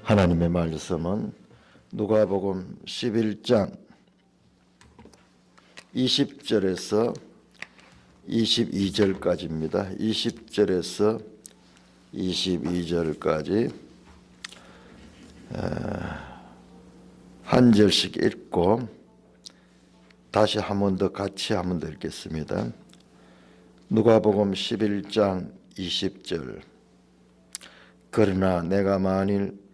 하나님의 말씀은 누가복음 11장 20절에서 22절까지입니다. 20절에서 22절까지 한 절씩 읽고 다시 한 번 더 같이 한 번 더 읽겠습니다. 누가복음 11장 20절. 그러나 내가 만일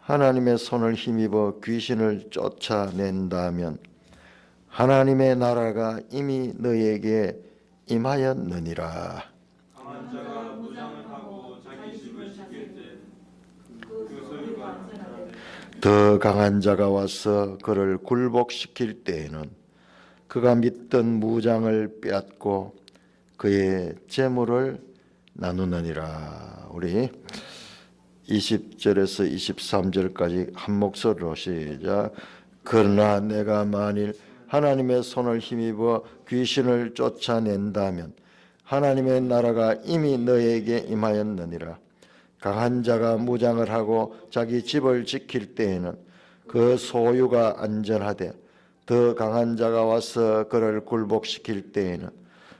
하나님의 손을 힘입어 귀신을 쫓아낸다면 하나님의 나라가 이미 너에게 임하였느니라. 강한 자가 무장을 하고 자기 집을 지킬 때 그 소유가 나타나되 더 강한 자가 와서 그를 굴복시킬 때에는 그가 믿던 무장을 빼앗고 그의 재물을 나누느니라. 우리 20절에서 23절까지 한 목소리로 시작. 그러나 내가 만일 하나님의 손을 힘입어 귀신을 쫓아낸다면 하나님의 나라가 이미 너에게 임하였느니라. 강한 자가 무장을 하고 자기 집을 지킬 때에는 그 소유가 안전하되 더 강한 자가 와서 그를 굴복시킬 때에는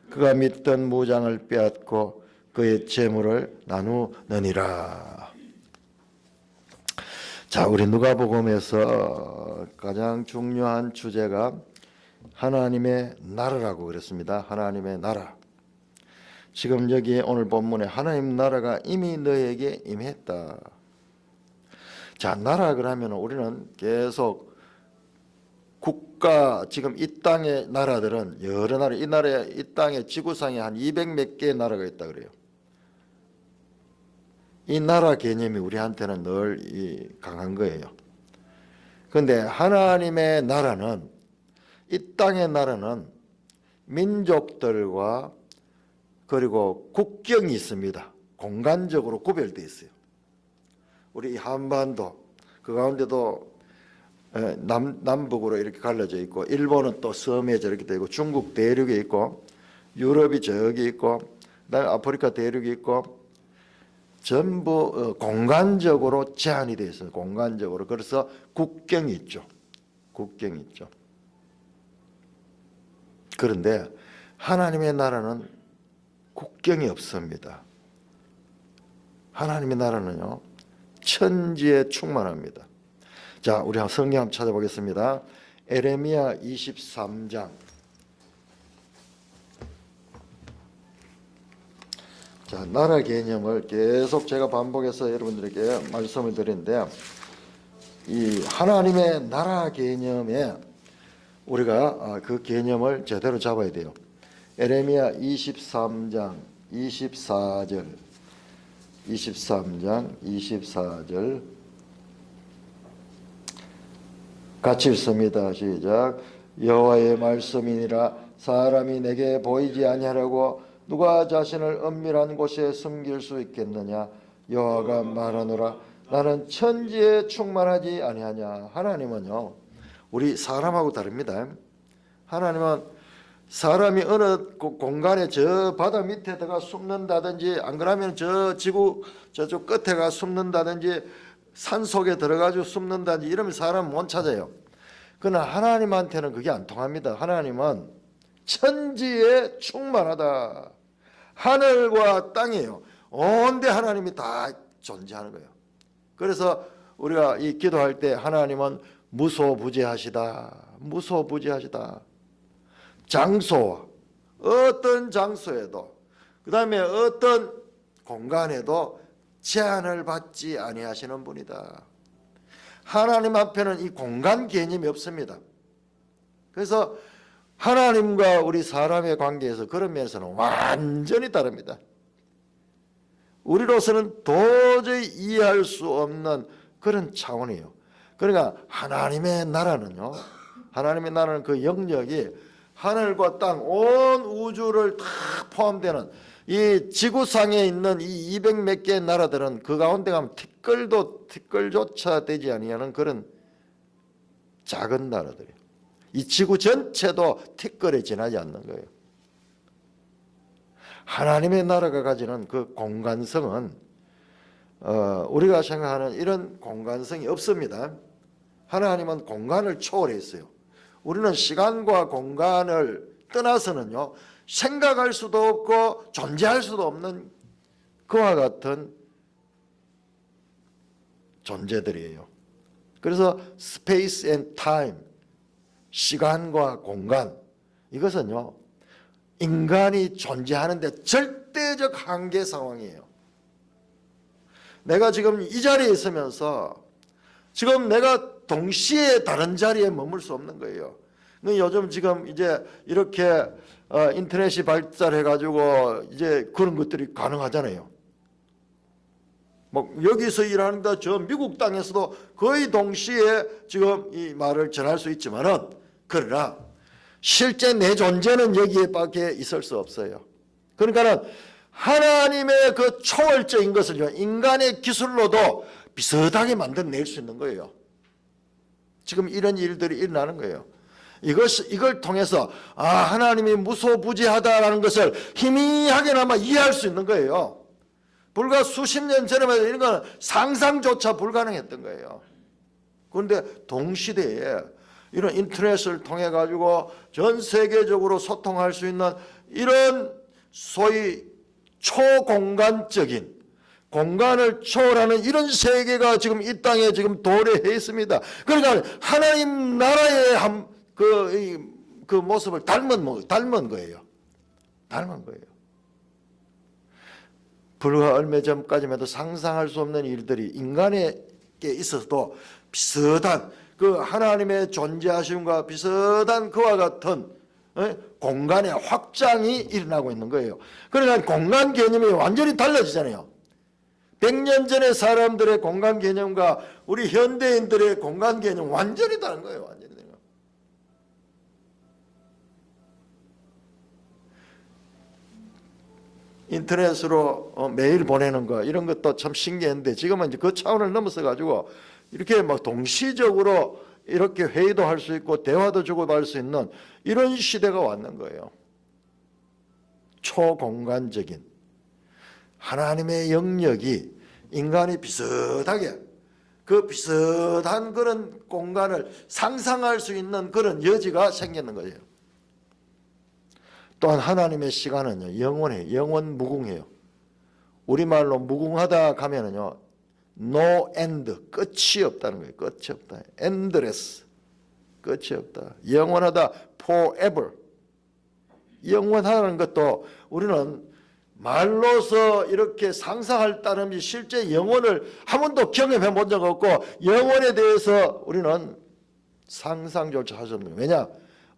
그가 믿던 무장을 빼앗고 그의 재물을 나누느니라. 자, 우리 누가복음에서 가장 중요한 주제가 하나님의 나라라고 그랬습니다. 하나님의 나라. 지금 여기 오늘 본문에 하나님 나라가 이미 너에게 임했다. 자, 나라 그러면 우리는 계속 국가, 지금 이 땅의 나라들은 여러 나라, 이 땅의 지구상에 한 200 몇 개의 나라가 있다 그래요. 이 나라 개념이 우리한테는 늘 강한 거예요. 그런데 하나님의 나라는, 이 땅의 나라는 민족들과 그리고 국경이 있습니다. 공간적으로 구별되어 있어요. 우리 한반도, 그 가운데도 남북으로 이렇게 갈라져 있고, 일본은 또 섬에 저렇게 되어 있고, 중국 대륙에 있고, 유럽이 저기 있고, 그다음에 아프리카 대륙이 있고, 전부 공간적으로 제한이 되어 있어요. 공간적으로. 그래서 국경이 있죠. 국경이 있죠. 그런데 하나님의 나라는 국경이 없습니다. 하나님의 나라는요, 천지에 충만합니다. 자, 우리 성경 한번 찾아보겠습니다. 에레미야 23장. 자, 나라 개념을 계속 제가 반복해서 여러분들에게 말씀을 드리는데, 이 하나님의 나라 개념에 우리가 그 개념을 제대로 잡아야 돼요. 에레미야 23장 24절, 23장 24절 같이 읽습니다. 시작. 여호와의 말씀이니라. 사람이 내게 보이지 아니하려고 누가 자신을 은밀한 곳에 숨길 수 있겠느냐. 여호와가 말하노라. 나는 천지에 충만하지 아니하냐. 하나님은요, 우리 사람하고 다릅니다. 하나님은 사람이 어느 공간에 저 바다 밑에다가 숨는다든지, 안 그러면 저 지구 저쪽 끝에 가 숨는다든지, 산 속에 들어가지고 숨는다든지 이러면 사람은 못 찾아요. 그러나 하나님한테는 그게 안 통합니다. 하나님은 천지에 충만하다. 하늘과 땅이에요. 온데 하나님이 다 존재하는 거예요. 그래서 우리가 이 기도할 때 하나님은 무소부재하시다. 무소부재하시다. 장소와 어떤 장소에도, 그 다음에 어떤 공간에도 제한을 받지 아니하시는 분이다. 하나님 앞에는 이 공간 개념이 없습니다. 그래서 하나님과 우리 사람의 관계에서 그런 면에서는 완전히 다릅니다. 우리로서는 도저히 이해할 수 없는 그런 차원이에요. 그러니까 하나님의 나라는요, 하나님의 나라는 그 영역이 하늘과 땅, 온 우주를 다 포함되는, 이 지구상에 있는 이 200 몇 개의 나라들은 그 가운데 가면 티끌조차 되지 아니하는 그런 작은 나라들이에요. 이 지구 전체도 티끌에 지나지 않는 거예요. 하나님의 나라가 가지는 그 공간성은 우리가 생각하는 이런 공간성이 없습니다. 하나님은 공간을 초월했어요. 우리는 시간과 공간을 떠나서는요, 생각할 수도 없고 존재할 수도 없는 그와 같은 존재들이에요. 그래서 space and time, 시간과 공간, 이것은요, 인간이 존재하는데 절대적 한계 상황이에요. 내가 지금 이 자리에 있으면서 지금 내가 동시에 다른 자리에 머물 수 없는 거예요. 요즘 지금 이제 이렇게 인터넷이 발달해가지고 이제 그런 것들이 가능하잖아요. 뭐 여기서 일하는데 저 미국 땅에서도 거의 동시에 지금 이 말을 전할 수 있지만은, 그러나 실제 내 존재는 여기에밖에 있을 수 없어요. 그러니까는 하나님의 그 초월적인 것을요, 인간의 기술로도 비슷하게 만들어낼 수 있는 거예요. 지금 이런 일들이 일어나는 거예요. 이걸 통해서 하나님이 무소부지하다라는 것을 희미하게나마 이해할 수 있는 거예요. 불과 수십 년 전에만 해도 이런 건 상상조차 불가능했던 거예요. 그런데 동시대에 이런 인터넷을 통해 가지고 전 세계적으로 소통할 수 있는 이런 소위 초공간적인, 공간을 초월하는 이런 세계가 지금 이 땅에 지금 도래해 있습니다. 그러니까 하나님 나라의 그 모습을 닮은 거예요. 닮은 거예요. 불과 얼마 전까지만 해도 상상할 수 없는 일들이 인간에게 있어도 비슷한 그 하나님의 존재하심과 비슷한 그와 같은 공간의 확장이 일어나고 있는 거예요. 그러니까 공간 개념이 완전히 달라지잖아요. 100년 전의 사람들의 공간 개념과 우리 현대인들의 공간 개념 완전히 다른 거예요. 완전히 다른 거예요. 인터넷으로 메일 보내는 거 이런 것도 참 신기했는데, 지금은 이제 그 차원을 넘어서 가지고 이렇게 막 동시적으로 이렇게 회의도 할 수 있고 대화도 주고받을 수 있는 이런 시대가 왔는 거예요. 초공간적인 하나님의 영역이 인간이 비슷하게 그 비슷한 그런 공간을 상상할 수 있는 그런 여지가 생기는 거예요. 또한 하나님의 시간은요, 영원해요. 영원 무궁해요. 우리말로 무궁하다 하면은요, no end, 끝이 없다는 거예요. 끝이 없다. endless, 끝이 없다. 영원하다, forever. 영원하다는 것도 우리는 말로서 이렇게 상상할 따름이 실제 영원을 한 번도 경험해 본 적 없고, 영원에 대해서 우리는 상상조차 할 수 없는 거예요. 왜냐?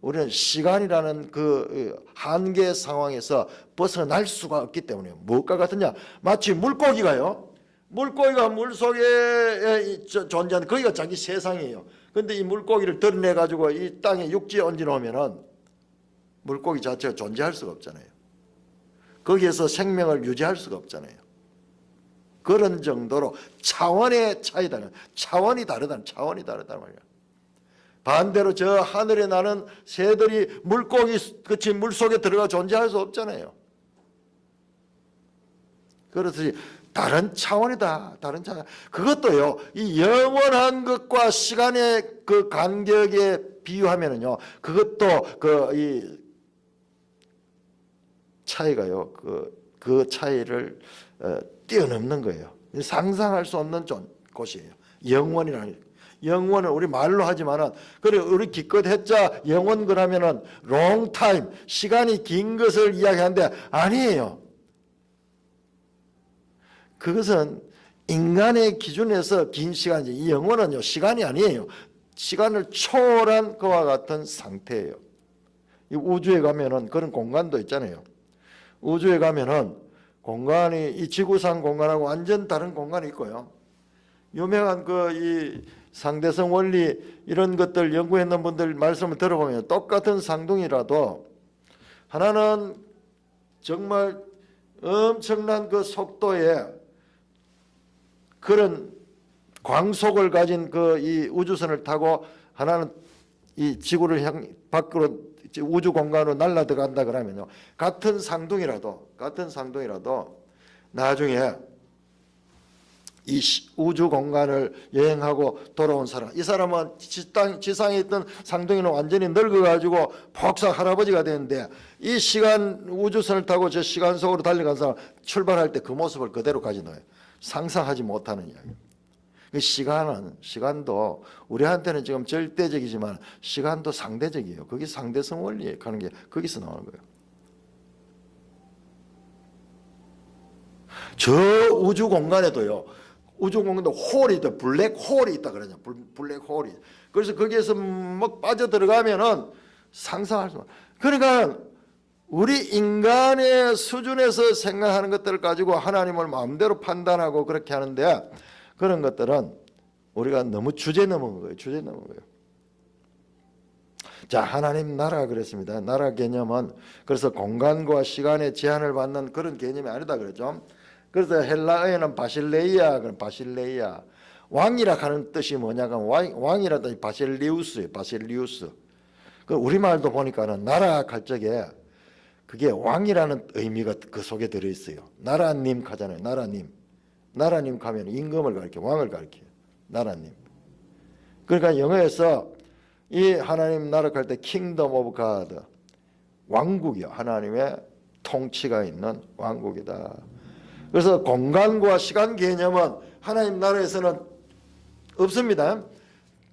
우리는 시간이라는 그 한계 상황에서 벗어날 수가 없기 때문에. 무엇과 같으냐? 마치 물고기가요, 물고기가 물속에 존재하는, 거기가 자기 세상이에요. 그런데 이 물고기를 드러내 가지고 이 땅에 육지에 얹어놓으면은 물고기 자체가 존재할 수가 없잖아요. 거기에서 생명을 유지할 수가 없잖아요. 그런 정도로 차원의 차이다. 차원이 다르다는 말이야. 반대로 저 하늘에 나는 새들이 물고기 같이 물속에 들어가 존재할 수 없잖아요. 그렇듯이 다른 차원이다. 다른 차원. 그것도요, 이 영원한 것과 시간의 그 간격에 비유하면은요, 그것도 이 차이가요, 그 차이를 뛰어넘는 거예요. 상상할 수 없는 곳이에요. 영원이라는. 영원은 우리 말로 하지만은, 그래 우리 기껏 했자 영원 그러면은 long time, 시간이 긴 것을 이야기하는데 아니에요. 그것은 인간의 기준에서 긴 시간이지, 이 영원은요 시간이 아니에요. 시간을 초월한 그와 같은 상태예요. 이 우주에 가면은 그런 공간도 있잖아요. 우주에 가면은 공간이 이 지구상 공간하고 완전 다른 공간이 있고요. 유명한 이 상대성 원리 이런 것들 연구했는 분들 말씀을 들어보면 똑같은 쌍둥이라도 하나는 정말 엄청난 그 속도의 그런 광속을 가진 이 우주선을 타고 하나는 이 지구를 밖으로 우주 공간으로 날아 들어간다 그러면요, 같은 쌍둥이라도 나중에 이 우주 공간을 여행하고 돌아온 사람, 이 사람은 지상에 있던 상둥이는 완전히 늙어가지고 복사 할아버지가 되는데, 이 시간 우주선을 타고 저 시간 속으로 달려간 사람 출발할 때 그 모습을 그대로 가진 거예요. 상상하지 못하는 이야기. 시간도 우리한테는 지금 절대적이지만 시간도 상대적이에요. 그게 상대성 원리에 가는 게 거기서 나오는 거예요. 저 우주 공간에도요, 우주 공간도 홀이 있다, 블랙 홀이 있다 그러냐, 블랙 홀이. 그래서 거기에서 막 빠져 들어가면은 상상할 수. 그러니까 우리 인간의 수준에서 생각하는 것들을 가지고 하나님을 마음대로 판단하고 그렇게 하는데, 그런 것들은 우리가 너무 주제 넘은 거예요. 주제 넘은 거예요. 자, 하나님 나라가 그랬습니다. 나라 개념은 그래서 공간과 시간의 제한을 받는 그런 개념이 아니다 그랬죠. 그래서 헬라어에는 바실레이아, 그런 바실레이아, 왕이라 하는 뜻이 뭐냐면 왕이라 뜻이 바실리우스예요. 바실리우스. 그 우리말도 보니까는 나라 할 적에 그게 왕이라는 의미가 그 속에 들어 있어요. 나라님 하잖아요. 나라님 하면 임금을 가리켜, 왕을 가리켜요. 나라님. 그러니까 영어에서 이 하나님 나라 할 때 킹덤 오브 가드, 왕국이요. 하나님의 통치가 있는 왕국이다. 그래서 공간과 시간 개념은 하나님 나라에서는 없습니다.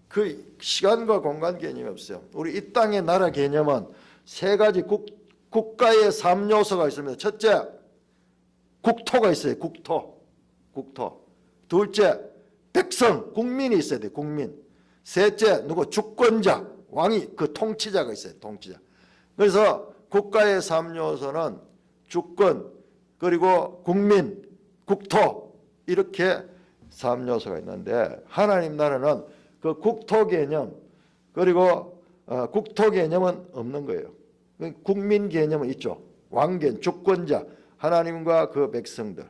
그 시간과 공간 개념이 없어요. 우리 이 땅의 나라 개념은 세 가지 국가의 3요소가 있습니다. 첫째, 국토가 있어요. 국토. 둘째, 백성, 국민이 있어야 돼요. 국민. 셋째, 주권자, 왕이, 그 통치자가 있어요. 통치자. 그래서 국가의 3요소는 주권, 그리고 국민, 국토, 이렇게 3요소가 있는데, 하나님 나라는 그 국토 개념, 그리고 국토 개념은 없는 거예요. 국민 개념은 있죠. 왕견, 주권자, 하나님과 그 백성들.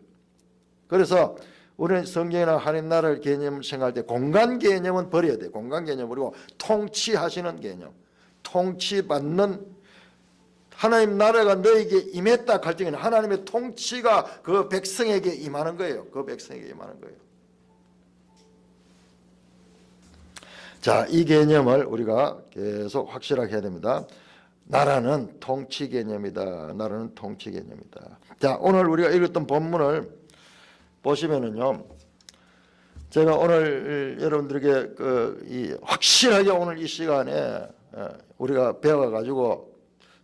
그래서 우리는 성경이나 하나님 나라를 개념 생각할 때 공간 개념은 버려야 돼요. 공간 개념 버리고 통치하시는 개념, 통치받는, 하나님 나라가 너에게 임했다 할 때는 하나님의 통치가 그 백성에게 임하는 거예요. 그 백성에게 임하는 거예요. 자, 이 개념을 우리가 계속 확실하게 해야 됩니다. 나라는 통치 개념이다. 나라는 통치 개념이다. 자, 오늘 우리가 읽었던 본문을 보시면은요, 제가 오늘 여러분들에게 확실하게 오늘 이 시간에 우리가 배워가지고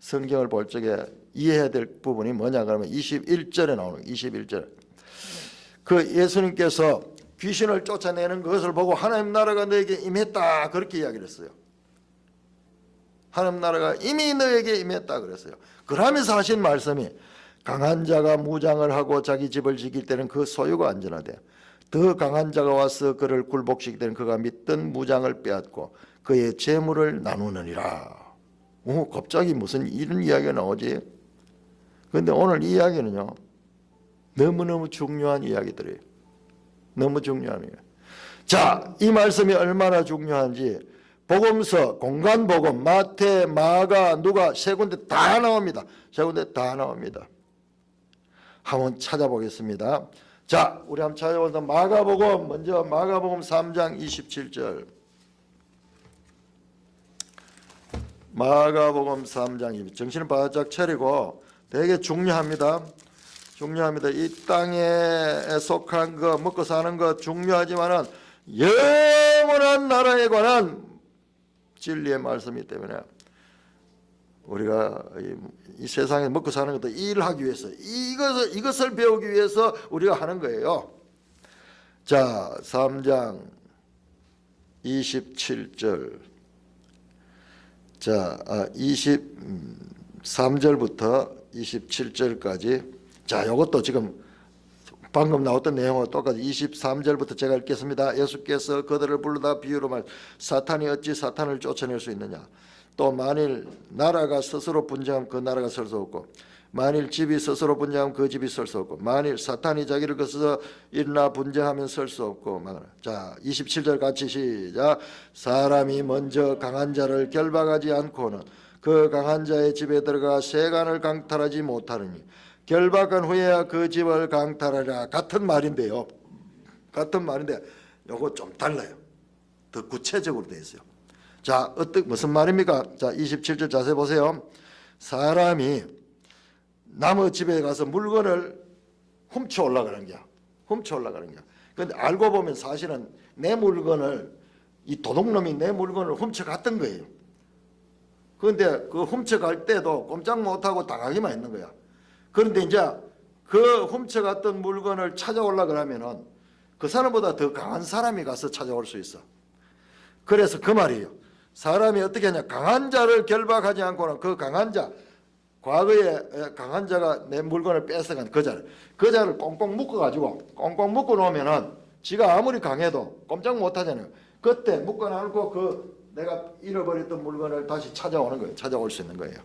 성경을 볼 적에 이해해야 될 부분이 뭐냐 그러면 21절에 나오는 거예요. 21절. 그 예수님께서 귀신을 쫓아내는 것을 보고 하나님 나라가 너에게 임했다 그렇게 이야기를 했어요. 하나님 나라가 이미 너에게 임했다 그랬어요. 그러면서 하신 말씀이 강한 자가 무장을 하고 자기 집을 지킬 때는 그 소유가 안전하대. 더 강한 자가 와서 그를 굴복시킬 때는 그가 믿던 무장을 빼앗고 그의 재물을 나누느니라. 갑자기 무슨 이런 이야기가 나오지? 그런데 오늘 이 이야기는요, 너무너무 중요한 이야기들이에요. 너무 중요한 이야기. 자, 이 말씀이 얼마나 중요한지 복음서, 공간복음, 마태, 마가, 누가 세 군데 다 나옵니다. 세 군데 다 나옵니다. 한번 찾아보겠습니다. 자, 우리 한번 찾아보자. 마가복음, 먼저 마가복음 3장 27절. 마가복음 3장 27절. 정신을 바짝 차리고, 되게 중요합니다. 중요합니다. 이 땅에 속한 거, 먹고 사는 거 중요하지만은 영원한 나라에 관한 진리의 말씀이기 때문에 우리가 이 세상에 먹고 사는 것도 일하기 위해서, 이것을 배우기 위해서 우리가 하는 거예요. 자, 3장 27절. 자, 23절부터 27절까지. 자, 이것도 지금 방금 나왔던 내용과 똑같이 23절부터 제가 읽겠습니다. 예수께서 그들을 불러다 비유로 말, 사탄이 어찌 사탄을 쫓아낼 수 있느냐. 또 만일 나라가 스스로 분쟁하면 그 나라가 설 수 없고, 만일 집이 스스로 분쟁하면 그 집이 설 수 없고, 만일 사탄이 자기를 거스서 일어나 분쟁하면 설 수 없고. 자, 27절 같이 시작. 사람이 먼저 강한 자를 결박하지 않고는 그 강한 자의 집에 들어가 세간을 강탈하지 못하느니 결박한 후에야 그 집을 강탈하리라. 같은 말인데요. 같은 말인데 요거 좀 달라요. 더 구체적으로 돼 있어요. 자, 무슨 말입니까? 자, 27절 자세히 보세요. 사람이 남의 집에 가서 물건을 훔쳐 올라가는 거야. 훔쳐 올라가는 거야. 근데 알고 보면 사실은 내 물건을, 이 도둑놈이 내 물건을 훔쳐갔던 거예요. 그런데 그 훔쳐갈 때도 꼼짝 못하고 당하기만 했는 거야. 그런데 이제 그 훔쳐갔던 물건을 찾아오려고 그러면은 그 사람보다 더 강한 사람이 가서 찾아올 수 있어. 그래서 그 말이에요. 사람이 어떻게 하냐. 강한 자를 결박하지 않고는 그 강한 자, 과거에 강한 자가 내 물건을 뺏어간 그 자를 꽁꽁 묶어가지고 꽁꽁 묶어놓으면은 지가 아무리 강해도 꼼짝 못하잖아요. 그때 묶어놓고 그 내가 잃어버렸던 물건을 다시 찾아오는 거예요. 찾아올 수 있는 거예요.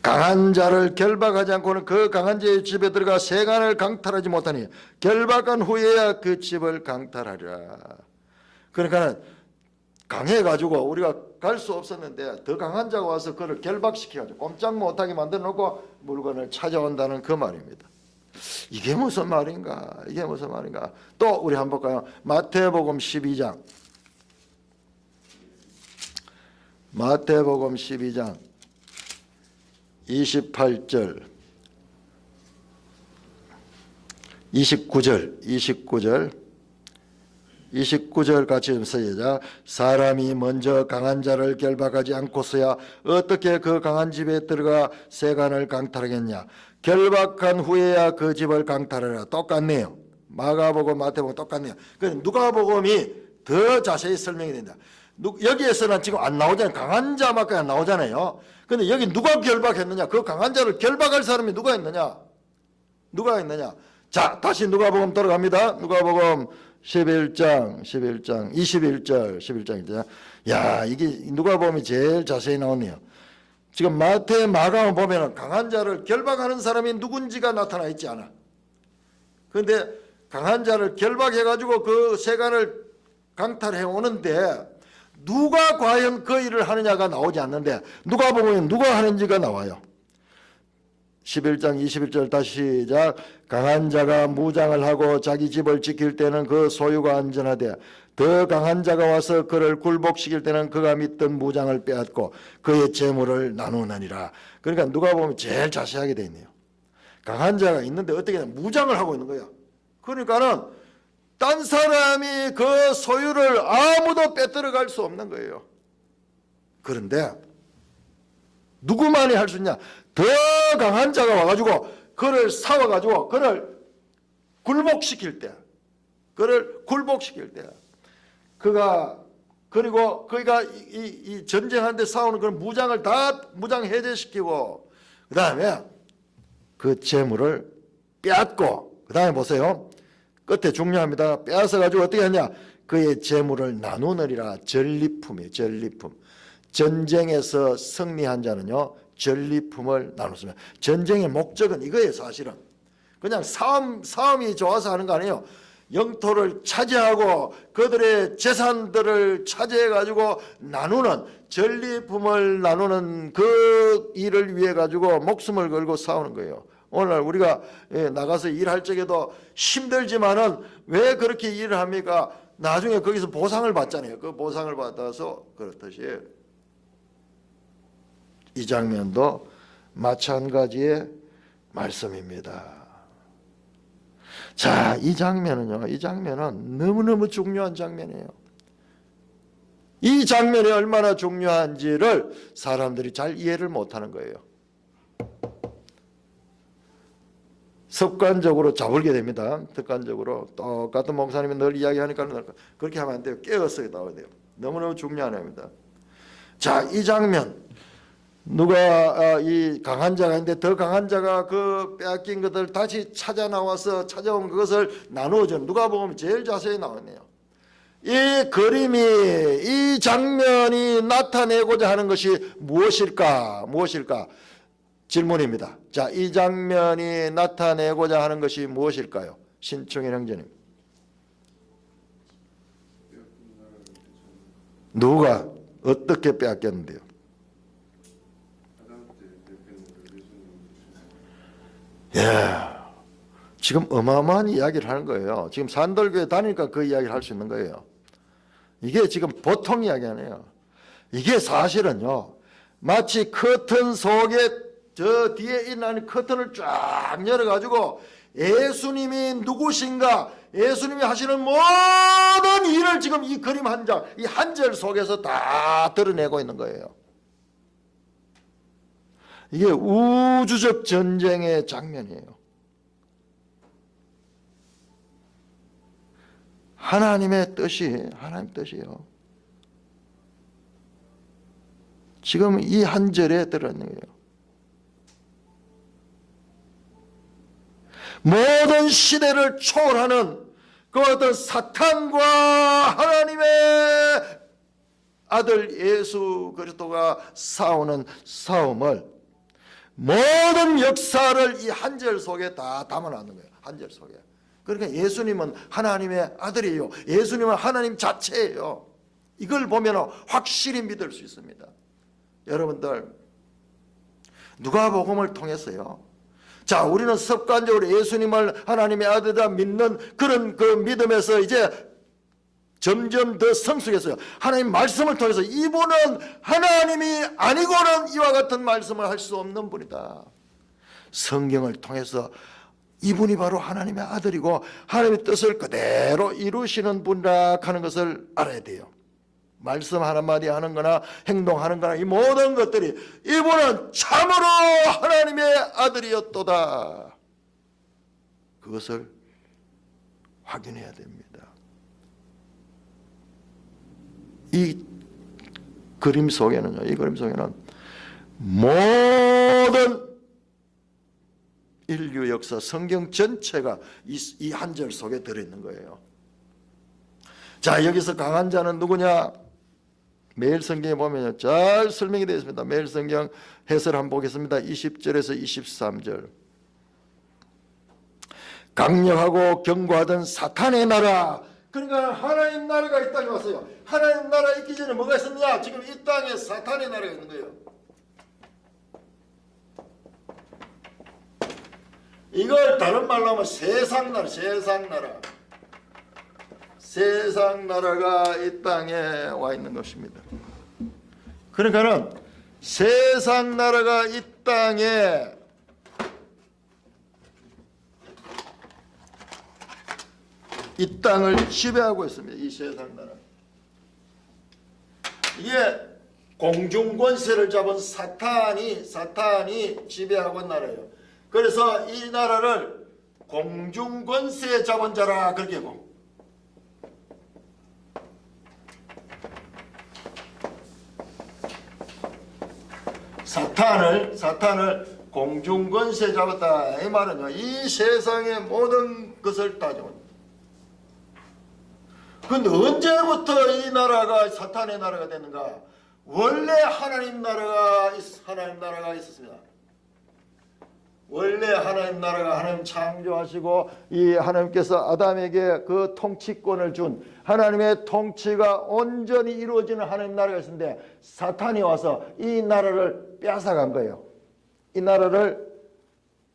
강한 자를 결박하지 않고는 그 강한 자의 집에 들어가 세간을 강탈하지 못하니 결박한 후에야 그 집을 강탈하리라. 그러니까는 강해가지고 우리가 갈 수 없었는데 더 강한 자가 와서 그를 결박시켜가지고 꼼짝 못하게 만들어 놓고 물건을 찾아온다는 그 말입니다. 이게 무슨 말인가? 이게 무슨 말인가? 또 우리 한번 볼까요? 마태복음 12장. 마태복음 12장 28절 29절 같이 좀 써야죠. 사람이 먼저 강한 자를 결박하지 않고서야 어떻게 그 강한 집에 들어가 세간을 강탈하겠냐. 결박한 후에야 그 집을 강탈하라. 똑같네요. 마가복음 마태복음 똑같네요. 그런데 누가복음이 더 자세히 설명이 된다. 여기에서는 지금 안 나오잖아요. 강한 자밖에 안 나오잖아요. 근데 여기 누가 결박했느냐? 그 강한 자를 결박할 사람이 누가 있느냐? 누가 있느냐? 자, 다시 누가복음 돌아갑니다. 누가복음 11장 11절. 야, 이게 누가복음이 제일 자세히 나오네요. 지금 마태, 마가만 보면은 강한 자를 결박하는 사람이 누군지가 나타나 있지 않아. 그런데 강한 자를 결박해가지고 그 세간을 강탈해 오는데 누가 과연 그 일을 하느냐가 나오지 않는데 누가복음에 누가 하는지가 나와요. 11장 21절 다시 시작. 강한 자가 무장을 하고 자기 집을 지킬 때는 그 소유가 안전하되 더 강한 자가 와서 그를 굴복시킬 때는 그가 믿던 무장을 빼앗고 그의 재물을 나누느니라. 그러니까 누가복음이 제일 자세하게 되어 있네요. 강한 자가 있는데 어떻게 무장을 하고 있는 거야. 그러니까는 딴 사람이 그 소유를 아무도 빼들어갈 수 없는 거예요. 그런데 누구만이 할 수 있냐? 더 강한 자가 와가지고 그를 사와가지고 그를 굴복시킬 때, 그리고 그가 이 전쟁하는데 싸우는 그런 무장을 다 무장 해제시키고 그 다음에 그 재물을 빼앗고 그 다음에 보세요. 끝에 중요합니다. 빼앗아가지고 어떻게 하냐? 그의 재물을 나누느니라. 전리품이에요. 전리품. 전쟁에서 승리한 자는요 전리품을 나눴습니다. 전쟁의 목적은 이거예요. 사실은 그냥 싸움이 좋아서 하는 거 아니에요. 영토를 차지하고 그들의 재산들을 차지해가지고 나누는, 전리품을 나누는 그 일을 위해 가지고 목숨을 걸고 싸우는 거예요. 오늘 우리가 나가서 일할 적에도 힘들지만은 왜 그렇게 일을 합니까? 나중에 거기서 보상을 받잖아요. 그 보상을 받아서. 그렇듯이 이 장면도 마찬가지의 말씀입니다. 자, 이 장면은 너무너무 중요한 장면이에요. 이 장면이 얼마나 중요한지를 사람들이 잘 이해를 못하는 거예요. 습관적으로 자불게 됩니다. 습관적으로 똑같은 목사님이 늘 이야기하니까 그렇게 하면 안 돼요. 깨어서 나와야 돼요. 너무너무 중요한 겁니다. 자, 이 장면 누가 이 강한 자가 있는데 더 강한 자가 그 빼앗긴 것을 다시 찾아 나와서 찾아온 그것을 나누어줘. 누가 보면 제일 자세히 나왔네요. 이 그림이, 이 장면이 나타내고자 하는 것이 무엇일까? 질문입니다. 자, 이 장면이 나타내고자 하는 것이 무엇일까요? 신충일 형제님. 누가 어떻게 빼앗겼는데요? 예, 지금 어마어마한 이야기를 하는 거예요. 지금 산돌교회 다니니까 그 이야기를 할 수 있는 거예요. 이게 지금 보통 이야기 아니에요. 이게 사실은요, 마치 커튼 속에 저 뒤에 있는 커튼을 쫙 열어가지고 예수님이 누구신가, 예수님이 하시는 모든 일을 지금 이 그림 한 장, 이 한 절 속에서 다 드러내고 있는 거예요. 이게 우주적 전쟁의 장면이에요. 하나님의 뜻이, 하나님 뜻이에요. 지금 이 한 절에 들어있는 거예요. 모든 시대를 초월하는 그 어떤 사탄과 하나님의 아들 예수 그리스도가 싸우는 싸움을, 모든 역사를 이 한 절 속에 다 담아놨는 거예요. 한 절 속에. 그러니까 예수님은 하나님의 아들이에요. 예수님은 하나님 자체예요. 이걸 보면 확실히 믿을 수 있습니다. 여러분들, 누가복음을 통해서요, 자, 우리는 습관적으로 예수님을 하나님의 아들이라 믿는 그런 그 믿음에서 이제 점점 더 성숙했어요. 하나님 말씀을 통해서 이분은 하나님이 아니고는 이와 같은 말씀을 할 수 없는 분이다. 성경을 통해서 이분이 바로 하나님의 아들이고 하나님의 뜻을 그대로 이루시는 분이라 하는 것을 알아야 돼요. 말씀 한마디 하는 거나 행동하는 거나 이 모든 것들이 이분은 참으로 하나님의 아들이었도다. 그것을 확인해야 됩니다. 이 그림 속에는요, 이 그림 속에는 모든 인류 역사, 성경 전체가 이 한 절 속에 들어있는 거예요. 자, 여기서 강한 자는 누구냐? 매일 성경에 보면 잘 설명이 되어 있습니다. 매일 성경 해설 한번 보겠습니다. 20절에서 23절. 강력하고 견고하던 사탄의 나라, 그러니까 하나님 나라가 이 땅에 왔어요. 하나님 나라 있기 전에 뭐가 있었냐? 지금 이 땅에 사탄의 나라가 있는 거예요. 이걸 다른 말로 하면 세상 나라, 세상 나라. 세상 나라가 이 땅에 와 있는 것입니다. 그러니까는 세상 나라가 이 땅에 이 땅을 지배하고 있습니다. 이 세상 나라. 이게 공중 권세를 잡은 사탄이 지배하고 있는 나라예요. 그래서 이 나라를 공중 권세 잡은 자라 그렇게 보고, 사탄을 공중 권세 잡았다. 이 말은요, 이 세상의 모든 것을 따져. 근데 언제부터 이 나라가 사탄의 나라가 됐는가? 원래 하나님 나라가 있었습니다. 원래 하나님 나라가 하나님 창조하시고 이 하나님께서 아담에게 그 통치권을 준 하나님의 통치가 온전히 이루어지는 하나님 나라가 있었는데 사탄이 와서 이 나라를 빼앗아간 거예요. 이 나라를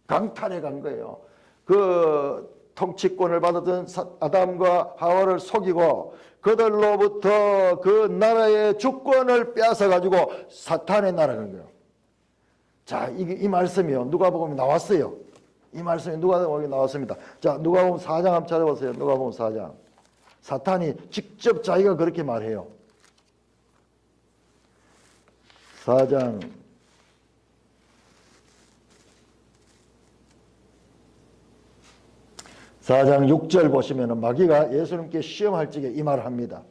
강탈해 간 거예요. 그 통치권을 받았던 아담과 하와를 속이고 그들로부터 그 나라의 주권을 빼앗아 가지고 사탄의 나라가 된 거예요. 자, 이 말씀이요, 누가복음에 나왔어요. 이 말씀이 누가복음에 나왔습니다. 자, 누가복음 4장 한번 찾아보세요. 누가복음 4장. 사탄이 직접 자기가 그렇게 말해요. 4장 6절 보시면 마귀가 예수님께 시험할 적에 이 말을 합니다.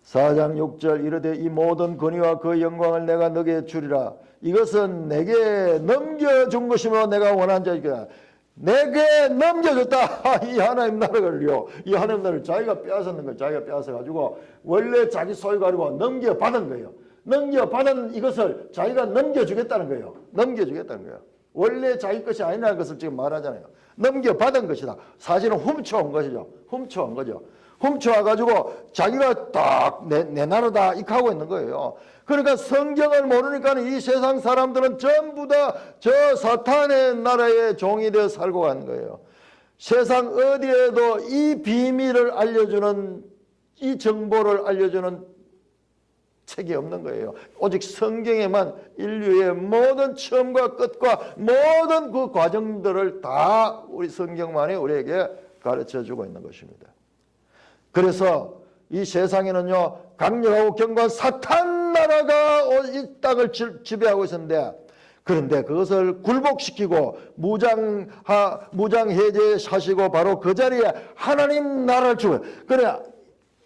4장 6절 이르되 이 모든 권위와 그 영광을 내가 너게 주리라. 이것은 내게 넘겨준 것이므로 내가 원한 자이다. 내게 넘겨줬다. 이 하나님 나라를요, 이 하나님 나라를 자기가 빼앗았는 걸 자기가 빼앗아가지고 원래 자기 소유 가지고 넘겨받은 거예요. 넘겨받은 이것을 자기가 넘겨주겠다는 거예요. 넘겨주겠다는 거예요. 원래 자기 것이 아니라는 것을 지금 말하잖아요. 넘겨받은 것이다. 사실은 훔쳐온 것이죠. 훔쳐온 거죠. 훔쳐와가지고 자기가 딱 내 나라다 이렇게 하고 있는 거예요. 그러니까 성경을 모르니까 이 세상 사람들은 전부 다 저 사탄의 나라의 종이 되어 살고 가는 거예요. 세상 어디에도 이 비밀을 알려주는, 이 정보를 알려주는 책이 없는 거예요. 오직 성경에만 인류의 모든 처음과 끝과 모든 그 과정들을 다 우리 성경만이 우리에게 가르쳐주고 있는 것입니다. 그래서 이 세상에는요, 강력하고 견고한 사탄 나라가 이 땅을 지배하고 있었는데, 그런데 그것을 굴복시키고 무장해제하시고 바로 그 자리에 하나님 나라를 주고, 그래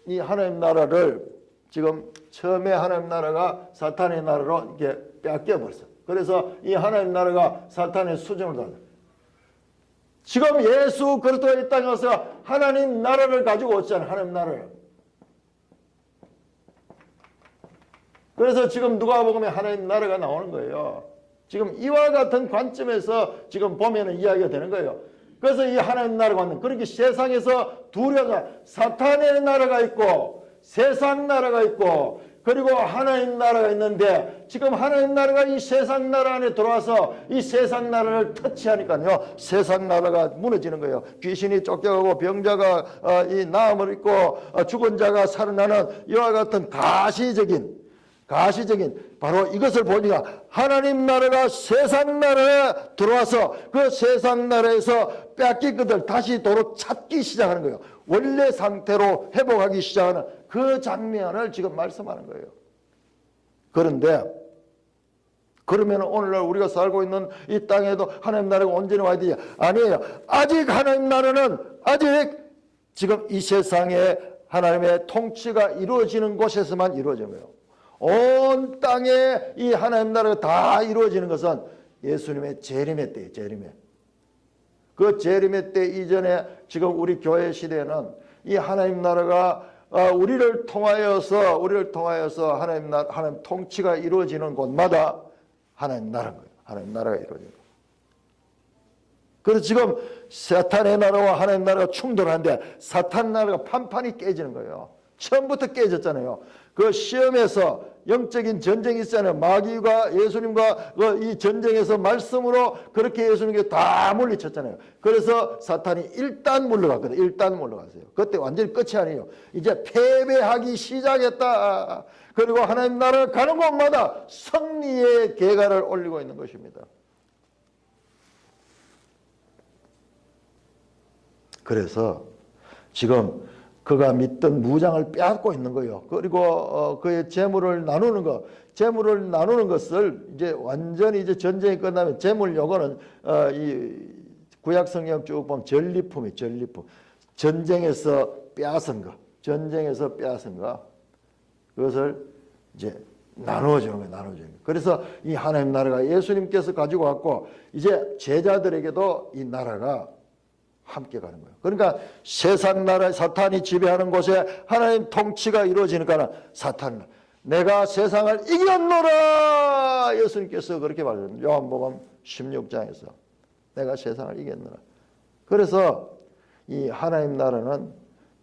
이 하나님 나라를 지금 처음에 하나님 나라가 사탄의 나라로 이렇게 뺏겨 버렸어. 그래서 이 하나님 나라가 사탄의 수준으로 달라. 지금 예수 그리스도가 이 땅에 와서 하나님 나라를 가지고 왔잖아요. 하나님 나라를. 그래서 지금 누가복음에 하나님 나라가 나오는 거예요. 지금 이와 같은 관점에서 지금 보면은 이야기가 되는 거예요. 그래서 이 하나님 나라가 왔는, 그렇게 세상에서 두 나라, 사탄의 나라가 있고 세상 나라가 있고 그리고 하나님 나라가 있는데, 지금 하나님 나라가 이 세상 나라 안에 들어와서 이 세상 나라를 터치하니까요, 세상 나라가 무너지는 거예요. 귀신이 쫓겨가고 병자가 이 나음을 입고 죽은 자가 살아나는 이와 같은 가시적인 바로 이것을 보니까 하나님 나라가 세상 나라에 들어와서 그 세상 나라에서 뺏긴 것들 다시 도로 찾기 시작하는 거예요. 원래 상태로 회복하기 시작하는 그 장면을 지금 말씀하는 거예요. 그런데 그러면 오늘날 우리가 살고 있는 이 땅에도 하나님 나라가 온전히 와야 되냐? 아니에요. 아직 하나님 나라는 아직 지금 이 세상에 하나님의 통치가 이루어지는 곳에서만 이루어지는 거예요. 온 땅에 이 하나님 나라가 다 이루어지는 것은 예수님의 재림의 때예요. 재림의. 그 재림의 때 이전에 지금 우리 교회 시대에는 이 하나님 나라가 우리를 통하여서 하나님 통치가 이루어지는 곳마다 하나님 나라인 거예요. 하나님 나라가 이루어지는 거예요. 그래서 지금 사탄의 나라와 하나님 나라가 충돌하는데 사탄 나라가 판판이 깨지는 거예요. 처음부터 깨졌잖아요. 그 시험에서 영적인 전쟁이 있잖아요. 마귀가 예수님과 이 전쟁에서 말씀으로 그렇게 예수님께 다 물리쳤잖아요. 그래서 사탄이 일단 물러갔거든요. 일단 물러갔어요. 그때 완전히 끝이 아니에요. 이제 패배하기 시작했다. 그리고 하나님 나라를 가는 곳마다 승리의 계가를 올리고 있는 것입니다. 그래서 지금 그가 믿던 무장을 빼앗고 있는 거예요. 그리고 그의 재물을 나누는 것, 재물을 나누는 것을 이제 완전히 이제 전쟁이 끝나면 재물 요거는 이 구약 성경 쭉 보면 전리품이 전리품. 전쟁에서 빼앗은 거, 전쟁에서 빼앗은 거, 그것을 이제 나누어주는 거예요. 나누어주는 거예요. 그래서 이 하나님 나라가 예수님께서 가지고 왔고 이제 제자들에게도 이 나라가 함께 가는 거예요. 그러니까 세상 나라 사탄이 지배하는 곳에 하나님 통치가 이루어지니까 사탄, 내가 세상을 이겼노라. 예수님께서 그렇게 말합니다. 요한복음 16장에서 내가 세상을 이겼노라. 그래서 이 하나님 나라는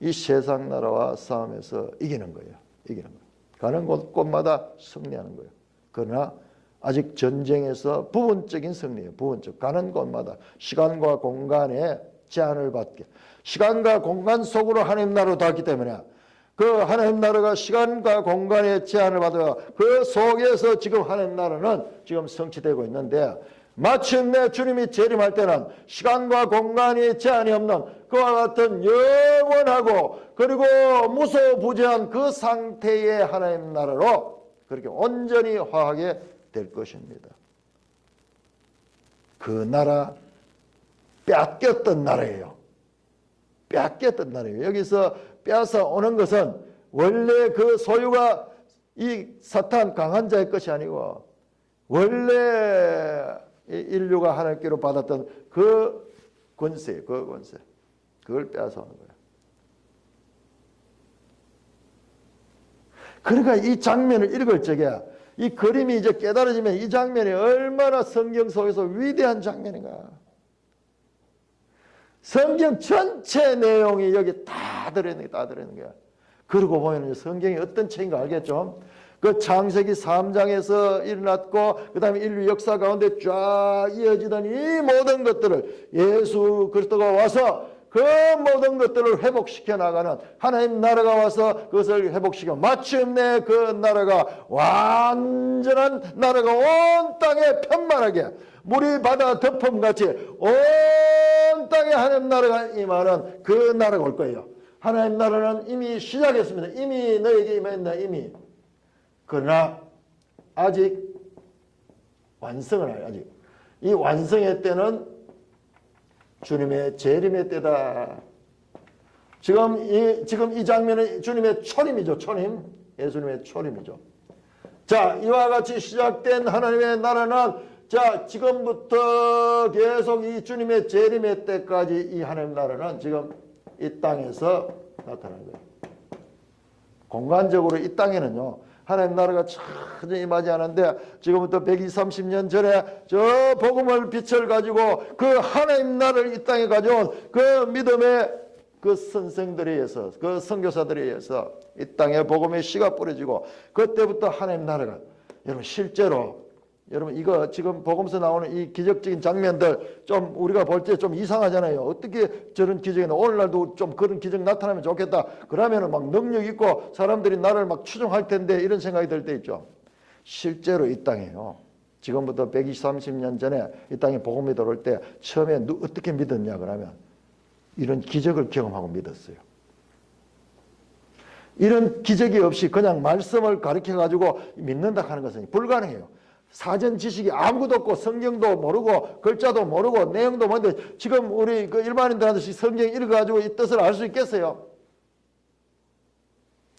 이 세상 나라와 싸움에서 이기는 거예요. 이기는 거예요. 가는 곳마다 승리하는 거예요. 그러나 아직 전쟁에서 부분적인 승리예요. 부분적. 가는 곳마다 시간과 공간에 제한을 받게. 시간과 공간 속으로 하나님 나라로 닿기 때문에 그 하나님 나라가 시간과 공간의 제한을 받아요. 그 속에서 지금 하나님 나라는 지금 성취되고 있는데 마침내 주님이 재림할 때는 시간과 공간의 제한이 없는 그와 같은 영원하고 그리고 무소부재한 그 상태의 하나님 나라로 그렇게 온전히 화하게 될 것입니다. 그 나라 뺏겼던 나라예요. 뺏겼던 나라예요. 여기서 빼앗아 오는 것은 원래 그 소유가 이 사탄 강한 자의 것이 아니고 원래 인류가 하나님께로 받았던 그 권세, 그 권세, 그걸 빼앗아 오는 거예요. 그러니까 이 장면을 읽을 적에 이 그림이 이제 깨달아지면 이 장면이 얼마나 성경 속에서 위대한 장면인가. 성경 전체 내용이 여기 다 들어있는 게 다 들어있는 거야. 그러고 보면 성경이 어떤 책인가 알겠죠? 그 창세기 3장에서 일어났고 그 다음에 인류 역사 가운데 쫙 이어지던 이 모든 것들을 예수 그리스도가 와서 그 모든 것들을 회복시켜 나가는 하나님 나라가 와서 그것을 회복시켜 마침내 그 나라가 완전한 나라가 온 땅에 편만하게 물이 바다 덮음같이 온 땅에 하나님 나라가 임하는 그 나라가 올 거예요. 하나님 나라는 이미 시작했습니다. 이미 너에게 임했나 이미. 그러나 아직 완성은 아직. 이 완성의 때는 주님의 재림의 때다. 지금 이 장면은 주님의 초림이죠. 초림. 예수님의 초림이죠. 자, 이와 같이 시작된 하나님의 나라는 자, 지금부터 계속 이 주님의 재림의 때까지 이 하나님 나라는 지금 이 땅에서 나타나는 거예요. 공간적으로 이 땅에는요. 하나님 나라가 천천히 임하지않은데 지금부터 120-30년 전에 저 복음을 빛을 가지고 그 하나님 나라를 이 땅에 가져온 그 믿음의 그 선생들에 의해서 그 선교사들에 의해서 이 땅에 복음의 씨가 뿌려지고 그때부터 하나님 나라가 여러분 실제로 여러분 이거 지금 복음서 나오는 이 기적적인 장면들 좀 우리가 볼 때 좀 이상하잖아요. 어떻게 저런 기적이 오늘날도 좀 그런 기적 나타나면 좋겠다. 그러면은 막 능력 있고 사람들이 나를 막 추종할 텐데 이런 생각이 들 때 있죠. 실제로 이 땅에요. 지금부터 120-30년 전에 이 땅에 복음이 들어올 때 처음에 어떻게 믿었냐 그러면 이런 기적을 경험하고 믿었어요. 이런 기적이 없이 그냥 말씀을 가르쳐 가지고 믿는다 하는 것은 불가능해요. 사전 지식이 아무것도 없고 성경도 모르고 글자도 모르고 내용도 뭔데 지금 우리 그 일반인들한테 성경 읽어가지고 이 뜻을 알 수 있겠어요?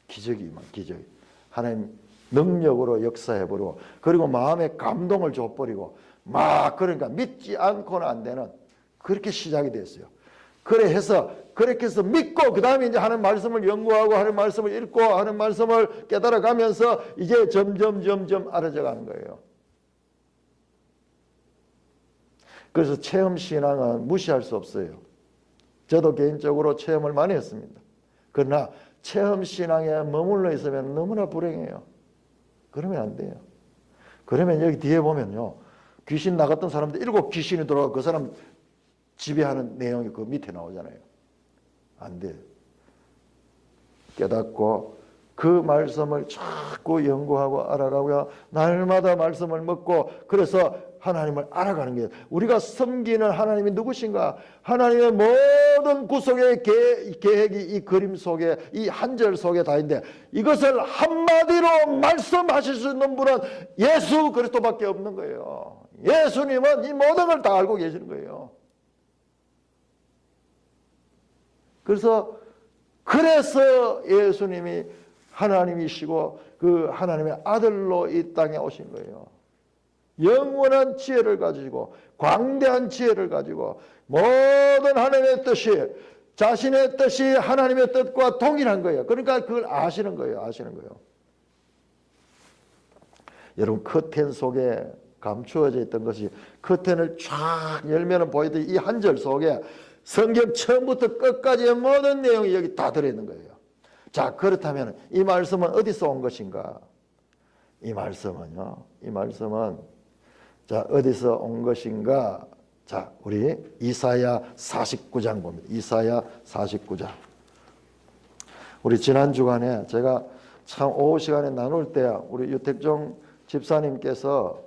기적이만 기적이. 하나님 능력으로 역사해버리고 그리고 마음에 감동을 줘버리고 막 그러니까 믿지 않고는 안 되는 그렇게 시작이 됐어요. 그렇게 해서 믿고 그 다음에 이제 하는 말씀을 연구하고 하는 말씀을 읽고 하는 말씀을 깨달아가면서 이제 점점 알아져 가는 거예요. 그래서 체험신앙은 무시할 수 없어요. 저도 개인적으로 체험을 많이 했습니다. 그러나 체험신앙에 머물러 있으면 너무나 불행해요. 그러면 안 돼요. 그러면 여기 뒤에 보면요. 귀신 나갔던 사람들 7 귀신이 들어가 그 사람 지배하는 내용이 그 밑에 나오잖아요. 안 돼요. 깨닫고 그 말씀을 자꾸 연구하고 알아가고요. 날마다 말씀을 먹고 그래서 하나님을 알아가는 거예요. 우리가 섬기는 하나님이 누구신가? 하나님의 모든 구속의 계획이 이 그림 속에 이 한 절 속에 다 있는데 이것을 한마디로 말씀하실 수 있는 분은 예수 그리스도밖에 없는 거예요. 예수님은 이 모든 걸 다 알고 계시는 거예요. 그래서 예수님이 하나님이시고 그 하나님의 아들로 이 땅에 오신 거예요. 영원한 지혜를 가지고 광대한 지혜를 가지고 모든 하나님의 뜻이 자신의 뜻이 하나님의 뜻과 동일한 거예요. 그러니까 그걸 아시는 거예요. 여러분 커튼 속에 감추어져 있던 것이 커튼을 쫙 열면 보이듯이 이 한 절 속에 성경 처음부터 끝까지의 모든 내용이 여기 다 들어있는 거예요. 자, 그렇다면 이 말씀은 어디서 온 것인가? 이 말씀은 자, 어디서 온 것인가? 자, 우리 이사야 49장 봅니다. 이사야 49장. 우리 지난 주간에 제가 참 오후 시간에 나눌 때 우리 유택종 집사님께서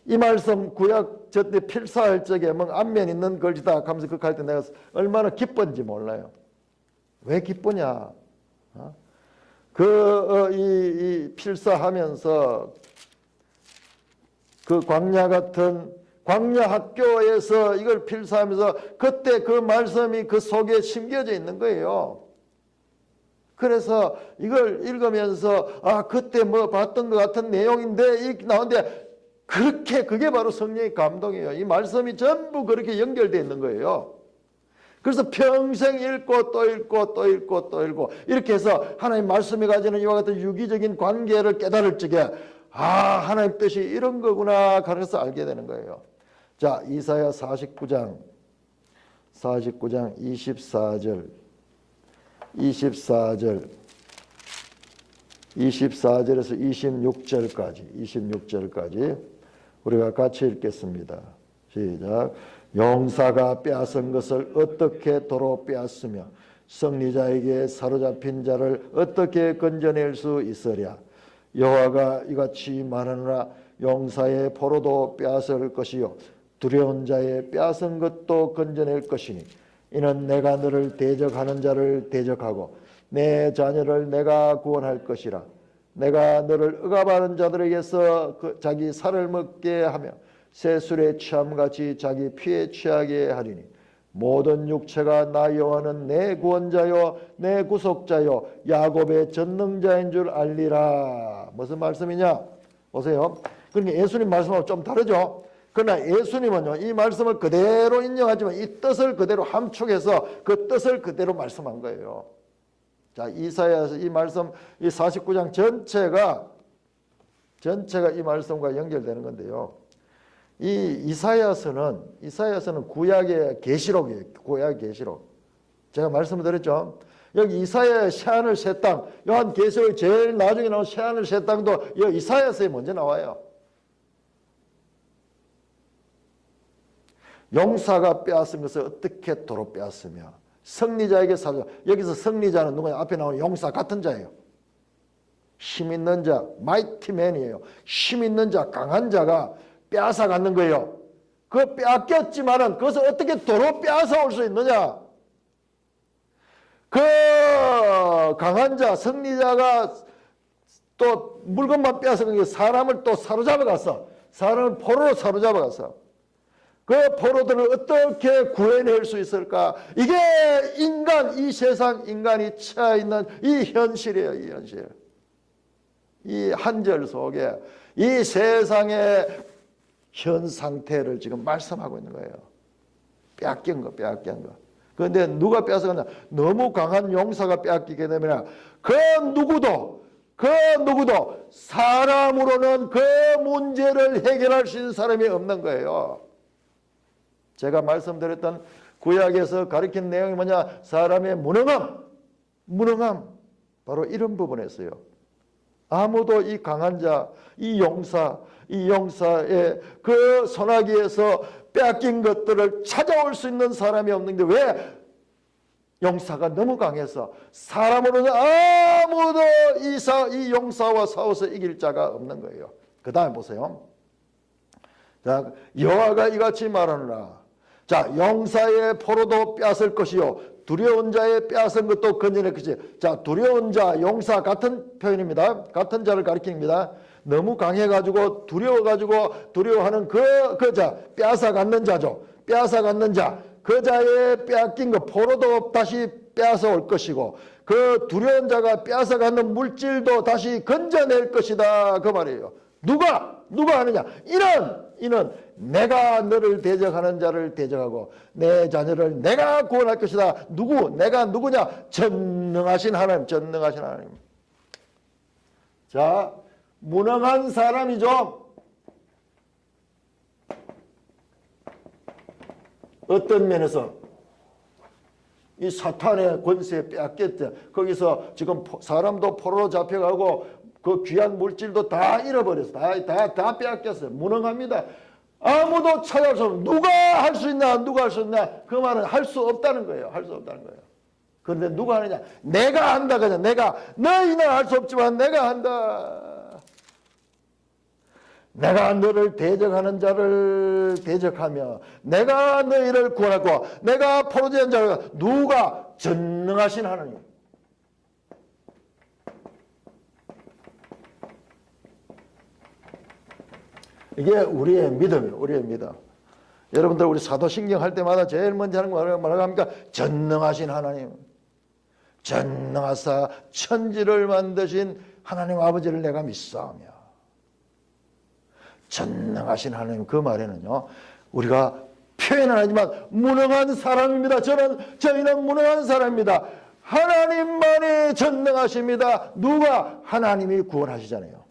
이 말씀 구약 저때 필사할 적에 뭐 앞면 있는 걸지다 하면서 그 갈 때 내가 얼마나 기뻤는지 몰라요. 왜 기쁘냐? 이 필사하면서 그 광야 같은 광야 학교에서 이걸 필사하면서 그때 그 말씀이 그 속에 심겨져 있는 거예요. 그래서 이걸 읽으면서 그때 뭐 봤던 것 같은 내용인데 이렇게 나오는데 그게 바로 성령의 감동이에요. 이 말씀이 전부 그렇게 연결되어 있는 거예요. 그래서 평생 읽고 또 읽고 이렇게 해서 하나님 말씀이 가지는 이와 같은 유기적인 관계를 깨달을 적에 하나님 뜻이 이런 거구나 그래서 알게 되는 거예요. 자, 이사야 49장 24절 24절에서 26절까지 우리가 같이 읽겠습니다. 시작. 용사가 빼앗은 것을 어떻게 도로 빼앗으며 승리자에게 사로잡힌 자를 어떻게 건져낼 수 있으랴. 여호와가 이같이 말하노라. 용사의 포로도 빼앗을 것이요 두려운 자의 빼앗은 것도 건져낼 것이니 이는 내가 너를 대적하는 자를 대적하고 내 자녀를 내가 구원할 것이라. 내가 너를 억압하는 자들에게서 자기 살을 먹게 하며 새 술에 취함같이 자기 피에 취하게 하리니 모든 육체가 나 여호와는 내 구원자요 내 구속자요 야곱의 전능자인 줄 알리라. 무슨 말씀이냐? 보세요. 그러니까 예수님 말씀하고 좀 다르죠. 그러나 예수님은요 이 말씀을 그대로 인용하지만 이 뜻을 그대로 함축해서 그 뜻을 그대로 말씀한 거예요. 자, 이사야서 이 말씀 이 49장 전체가 이 말씀과 연결되는 건데요. 이 이사야서는 구약의 계시록이에요. 구약 계시록. 제가 말씀을 드렸죠. 여기 이사야의 새하늘 새 땅, 요한계시록의 제일 나중에 나온 새하늘 새 땅도 여기 이사야서에 먼저 나와요. 용사가 빼앗은 것을 어떻게 도로 빼앗으며 승리자에게 사줘. 여기서 승리자는 누구냐? 앞에 나오는 용사 같은 자예요. 힘 있는 자, 마이티 맨이에요. 힘 있는 자, 강한 자가 빼앗아 갖는 거예요. 그 빼앗겼지만은 그것을 어떻게 도로 빼앗아 올 수 있느냐? 그 강한 자, 승리자가 또 물건만 빼앗아 간 게 사람을 또 사로잡아 갔어. 사람을 포로로 사로잡아 갔어. 그 포로들을 어떻게 구해낼 수 있을까? 이게 이 세상 인간이 처해 있는 이 현실이에요. 이 현실. 이 한절 속에 이 세상의 현 상태를 지금 말씀하고 있는 거예요. 빼앗긴 거. 그런데 누가 빼앗아갔냐? 너무 강한 용사가 빼앗기게 되면 그 누구도 사람으로는 그 문제를 해결할 수 있는 사람이 없는 거예요. 제가 말씀드렸던 구약에서 가르친 내용이 뭐냐? 사람의 무능함. 바로 이런 부분에서요. 아무도 이 강한 자, 이 용사의 그 소나기에서 빼앗긴 것들을 찾아올 수 있는 사람이 없는데 왜? 용사가 너무 강해서 사람으로는 아무도 이 용사와 싸워서 이길 자가 없는 거예요. 그 다음에 보세요. 자, 여호와가 이같이 말하노라. 자, 용사의 포로도 빼앗을 것이요 두려운 자의 빼앗은 것도 건져낼 것이요. 자, 두려운 자, 용사 같은 표현입니다. 같은 자를 가리킵니다. 너무 강해가지고 두려워하는 그 자, 빼앗아 갖는 자죠. 빼앗아 갖는 자, 그 자의 빼앗긴 것 포로도 다시 빼앗아 올 것이고 그 두려운 자가 빼앗아 갖는 물질도 다시 건져낼 것이다. 그 말이에요. 누가 하느냐? 이는 내가 너를 대적하는 자를 대적하고 내 자녀를 내가 구원할 것이다. 내가 누구냐? 전능하신 하나님. 자, 무능한 사람이죠. 어떤 면에서 이 사탄의 권세에 빼앗겼죠. 거기서 지금 사람도 포로로 잡혀가고 그 귀한 물질도 다 잃어버렸어. 다 빼앗겼어요. 무능합니다. 아무도 찾아올 수 없는. 누가 할 수 있나? 그 말은 할 수 없다는 거예요. 그런데 누가 하느냐? 내가 한다. 그냥 너희는 할 수 없지만 내가 한다. 내가 너를 대적하는 자를 대적하며 내가 너희를 구원하고 내가 포로된 자를 누가? 전능하신 하나님. 이게 우리의 믿음이에요. 우리의 믿음. 여러분들 우리 사도신경 할 때마다 제일 먼저 하는 거 뭐라고 합니까? 전능하신 하나님. 전능하사 천지를 만드신 하나님 아버지를 내가 믿사오며. 전능하신 하나님. 그 말에는요. 우리가 표현은 하지만 무능한 사람입니다. 저희는 무능한 사람입니다. 하나님만이 전능하십니다. 누가? 하나님이 구원하시잖아요.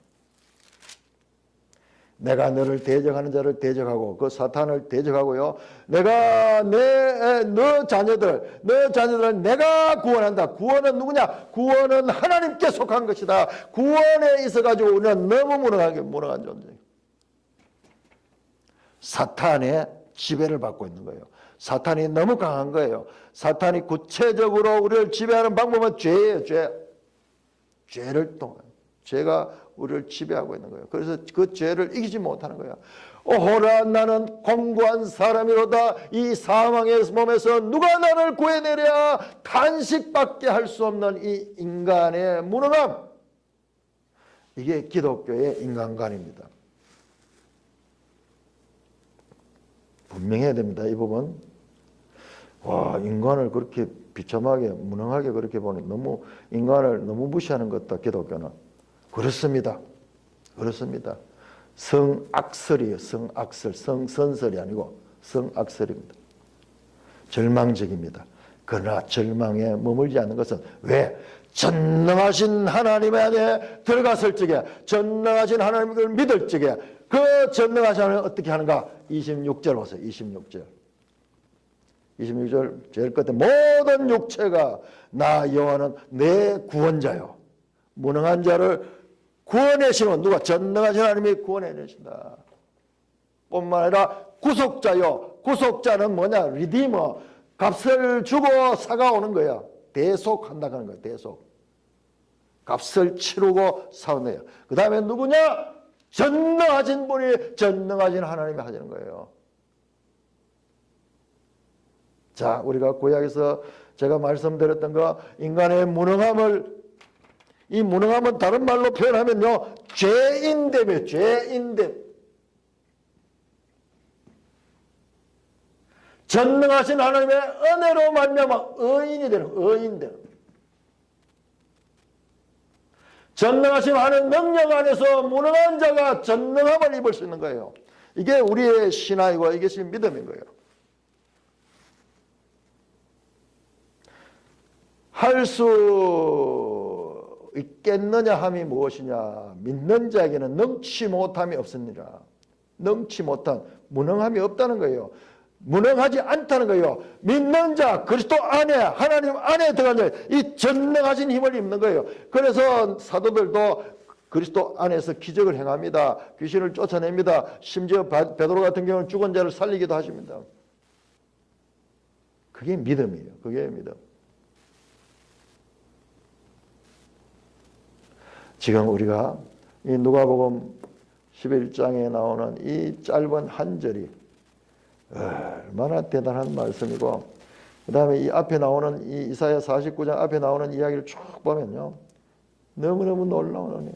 내가 너를 대적하는 자를 대적하고 그 사탄을 대적하고요. 내가 너 자녀들을 내가 구원한다. 구원은 누구냐? 구원은 하나님께 속한 것이다. 구원에 있어가지고 우리는 너무 무능한 존재예요. 사탄의 지배를 받고 있는 거예요. 사탄이 너무 강한 거예요. 사탄이 구체적으로 우리를 지배하는 방법은 죄예요. 죄를 통해. 죄가 우리를 지배하고 있는 거예요. 그래서 그 죄를 이기지 못하는 거예요. 오호라 나는 공고한 사람이로다. 이 사망의 몸에서 누가 나를 구해내랴. 탄식밖에 할 수 없는 이 인간의 무능함. 이게 기독교의 인간관입니다. 분명해야 됩니다. 이 부분. 와, 인간을 그렇게 비참하게 무능하게 그렇게 보니 너무 인간을 너무 무시하는 것 같다. 기독교는. 그렇습니다. 성악설이에요. 성악설. 성선설이 아니고 성악설입니다. 절망적입니다. 그러나 절망에 머물지 않는 것은 왜? 전능하신 하나님 안에 들어갔을 적에, 전능하신 하나님을 믿을 적에 그 전능하신 하나님은 어떻게 하는가? 26절 보세요. 26절 제일 끝에 모든 육체가 나 여호와는 내 구원자요. 무능한 자를 구원해시는 누가? 전능하신 하나님이 구원해내신다. 뿐만 아니라 구속자요. 구속자는 뭐냐? 리디머. 값을 주고 사가오는 거야. 대속한다는 거야. 대속. 값을 치르고 사오네요. 그 다음에 누구냐? 전능하신 분이 전능하신 하나님이 하시는 거예요. 자, 우리가 구약에서 제가 말씀드렸던 거, 인간의 무능함을, 이 무능함은 다른 말로 표현하면요, 죄인됨이에요. 죄인됨. 전능하신 하나님의 은혜로 말미암아 의인이 되는, 의인 되는. 전능하신 하나님 능력 안에서 무능한 자가 전능함을 입을 수 있는 거예요. 이게 우리의 신앙이고 이것이 믿음인 거예요. 할 수 있겠느냐 함이 무엇이냐? 믿는 자에게는 능치 못함이 없습니다. 능치 못한, 무능함이 없다는 거예요. 무능하지 않다는 거예요. 믿는 자, 그리스도 안에, 하나님 안에 들어간 자, 이 전능하신 힘을 입는 거예요. 그래서 사도들도 그리스도 안에서 기적을 행합니다. 귀신을 쫓아냅니다. 심지어 베드로 같은 경우는 죽은 자를 살리기도 하십니다. 그게 믿음이에요. 그게 믿음. 지금 우리가 이 누가복음 11장에 나오는 이 짧은 한 절이 얼마나 대단한 말씀이고, 그 다음에 이 앞에 나오는 이 이사야 49장 앞에 나오는 이야기를 쭉 보면요, 너무너무 놀라운,